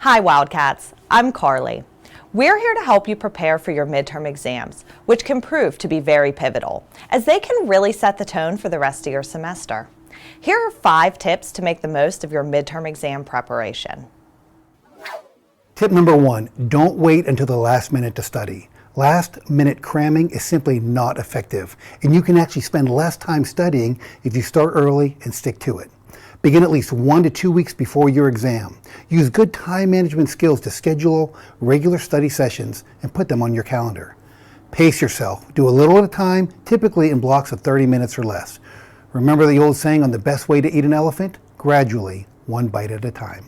Hi Wildcats, I'm Carly. We're here to help you prepare for your midterm exams, which can prove to be very pivotal, as they can really set the tone for the rest of your semester. Here are 5 tips to make the most of your midterm exam preparation. Tip number 1, don't wait until the last minute to study. Last minute cramming is simply not effective, and you can actually spend less time studying if you start early and stick to it. Begin at least 1 to 2 weeks before your exam. Use good time management skills to schedule regular study sessions and put them on your calendar. Pace yourself. Do a little at a time, typically in blocks of 30 minutes or less. Remember the old saying on the best way to eat an elephant? Gradually, 1 bite at a time.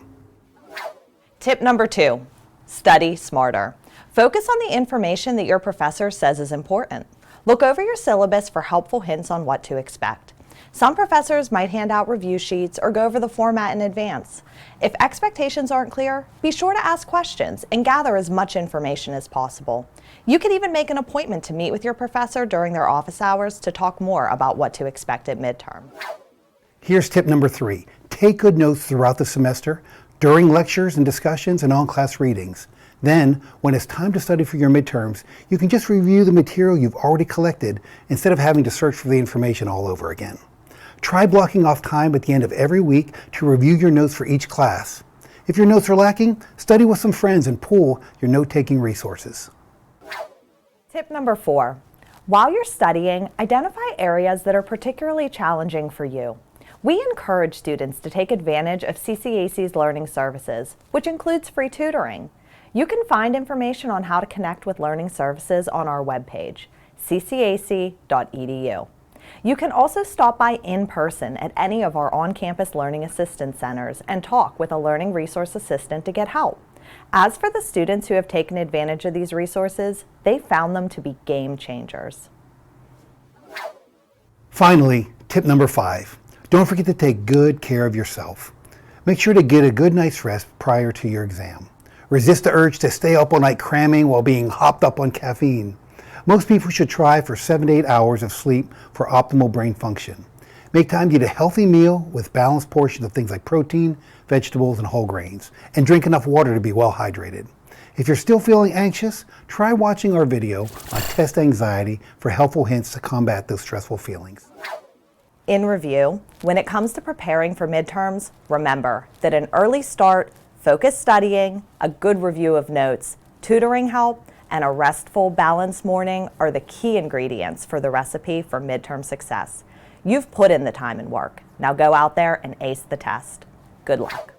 Tip number 2, study smarter. Focus on the information that your professor says is important. Look over your syllabus for helpful hints on what to expect. Some professors might hand out review sheets or go over the format in advance. If expectations aren't clear, be sure to ask questions and gather as much information as possible. You can even make an appointment to meet with your professor during their office hours to talk more about what to expect at midterm. Here's tip number 3. Take good notes throughout the semester, during lectures and discussions and on-class readings. Then, when it's time to study for your midterms, you can just review the material you've already collected instead of having to search for the information all over again. Try blocking off time at the end of every week to review your notes for each class. If your notes are lacking, study with some friends and pool your note-taking resources. Tip number 4, while you're studying, identify areas that are particularly challenging for you. We encourage students to take advantage of CCAC's learning services, which includes free tutoring. You can find information on how to connect with learning services on our webpage, ccac.edu. You can also stop by in person at any of our on-campus learning assistance centers and talk with a learning resource assistant to get help. As for the students who have taken advantage of these resources, they found them to be game changers. Finally, tip number 5. Don't forget to take good care of yourself. Make sure to get a good night's rest prior to your exam. Resist the urge to stay up all night cramming while being hopped up on caffeine. Most people should try for 7 to 8 hours of sleep for optimal brain function. Make time to eat a healthy meal with balanced portions of things like protein, vegetables, and whole grains, and drink enough water to be well hydrated. If you're still feeling anxious, try watching our video on test anxiety for helpful hints to combat those stressful feelings. In review, when it comes to preparing for midterms, remember that an early start, focused studying, a good review of notes, tutoring help, and a restful, balanced morning are the key ingredients for the recipe for midterm success. You've put in the time and work. Now go out there and ace the test. Good luck.